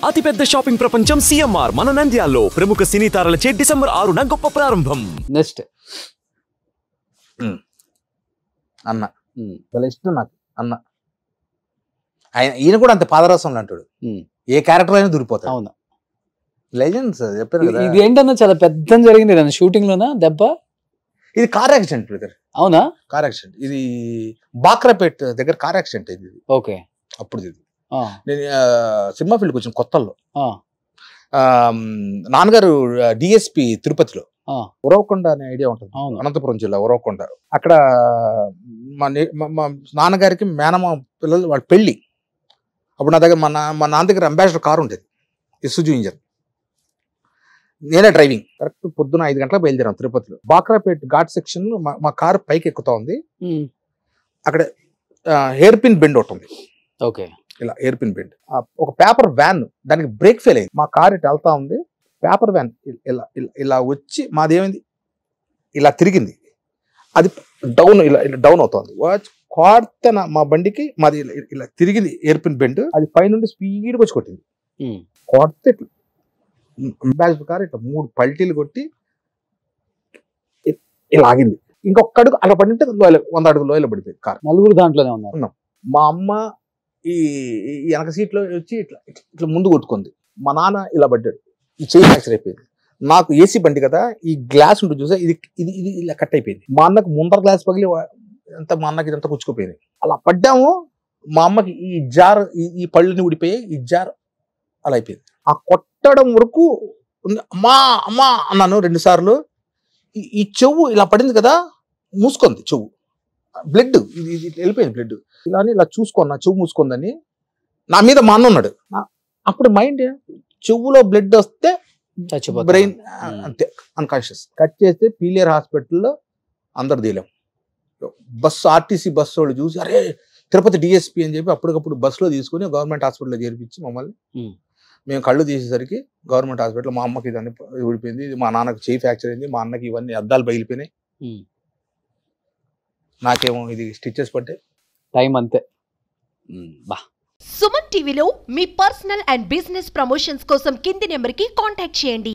అతిపెద్ద షాపింగ్ ప్రపంచం సిఎంఆర్ మన నంద్యాలలో ప్రముఖ సినీ తారలచే డిసెంబర్ 6న గొప్ప ప్రారంభం. నెక్స్ట్ అన్న చాలా ఇష్టం నాకు అన్న. ఈయన కూడా అంత పాదరసం అంటాడు, ఏ క్యారెక్టర్ అయినా దూరిపోతాడు. అవును, లెజెండ్స్ చెప్పారు కదా. ఇది ఏంటన్నా చాలా పెద్ద జరిగింది కదా షూటింగ్ లోనా దెబ్బ? ఇది కార్ యాక్సిడెంట్ బ్రదర్. అవునా? Car accident. ఇది బాక్రాపేట్ దగ్గర కార్ యాక్సిడెంట్ అయింది. ఓకే. అప్పుడు ఇది నేను సినిమా ఫీల్డ్కి వచ్చిన కొత్తల్లో నాన్నగారు డిఎస్పి తిరుపతిలో, ఉరవకొండ అనే ఐడియా ఉంటుంది, అనంతపురం జిల్లా ఉరవకొండ. అక్కడ మా నాన్నగారికి మేనమా పిల్లలు వాళ్ళ పెళ్ళి. అప్పుడు నా దగ్గర మా నాన్న దగ్గర అంబాసిడర్ కారు ఉండేది, ఇసుజు ఇంజన్. నేనే డ్రైవింగ్. కరెక్ట్ పొద్దున 5 గంటలకు బయలుదేరాం తిరుపతిలో. బాక్రాపేట్ ఘాట్ సెక్షన్ మా కారు పైకి ఎక్కుతా ఉంది. అక్కడ హెయిర్ పిన్ బెండ్ ఒకటి ఉంది. ఓకే. ఇలా హెయిర్ పిన్ బెండ్. ఒక పేపర్ వ్యాన్ దానికి బ్రేక్ ఫెయిల్ అయింది. మా కారు ఇటు వెళ్తా ఉంది, పేపర్ వ్యాన్ ఇలా ఇలా వచ్చి మాదేమైంది ఇలా తిరిగింది. అది డౌన్ ఇలా డౌన్ అవుతుంది. కొడితే మా బండికి మాది ఇలా తిరిగింది ఎయిర్ పిన్ బెండ్. అది పైనుండి స్పీడ్గా వచ్చి కొట్టింది. కొడితే ఇట్లా అంబాసిడర్ కారు ఇట్లా 3 పల్టీలు కొట్టి ఇలా ఆగింది. ఇంకొక అడుగు అలా పడింటే 100 అడుగులు లోయలో పడిపోయింది కారు. నలుగురు దాంట్లోనే ఉన్నాం. మా అమ్మ ఈ వెనక సీట్లో వచ్చి ఇట్లా ఇట్లా ముందు కొట్టుకుంది. మా నాన్న ఇలా పడ్డాడు, ఈ చెయ్యి ఫ్రాక్చర్ అయిపోయింది. నాకు ఏసీ బండి కదా, ఈ గ్లాస్ ఉంటుంది చూసా, ఇది ఇది ఇది ఇలా కట్ అయిపోయింది. మా అన్నకు ముందర గ్లాస్ పగిలి అంతా మా అన్నకి ఇదంతా కుచ్చుకుపోయింది. అలా పడ్డాము. మా అమ్మకి ఈ జార్ ఈ పళ్ళుని ఊడిపోయాయి, ఈ జార్ అలా అయిపోయింది. ఆ కొట్టడం వరకు అమ్మా అమ్మా అన్నాను 2 సార్లు. ఈ చెవు ఇలా పడింది కదా, మూసుకుంది చెవు, బ్లడ్ ఇది వెళ్ళిపోయింది బ్లడ్. ఇలా ఇలా చూసుకున్నా, చెవు మూసుకుందని. నా మీద మా అన్న ఉన్నాడు. అప్పుడు మైండ్ చెవులో బ్లడ్ వస్తే బ్రెయిన్ అంతే అన్కాన్షియస్. కట్ చేస్తే పీలియర్ హాస్పిటల్లో అందరు తీయలేం. బస్సు ఆర్టీసీ బస్సు వాళ్ళు చూసి అరే తిరుపతి డిఎస్పీ అని చెప్పి అప్పటికప్పుడు బస్సులో తీసుకుని గవర్నమెంట్ హాస్పిటల్లో చేర్పించి మమ్మల్ని, మేము కళ్ళు తీసేసరికి గవర్నమెంట్ హాస్పిటల్ మా అమ్మకి ఇదన్నీ ఊడిపోయింది, మా నాన్నకి చెయ్యి ఫ్రాక్చర్ అయింది, మా అన్నకి ఇవన్నీ అద్దాలు పగిలిపోయినాయి, నాకేమో ఇది స్టిచెస్ పట్టే టైం అంతే. సుమన్ టీవీలో మీ పర్సనల్ అండ్ బిజినెస్ ప్రమోషన్స్ కోసం కింది నెంబర్కి కాంటాక్ట్ చేయండి.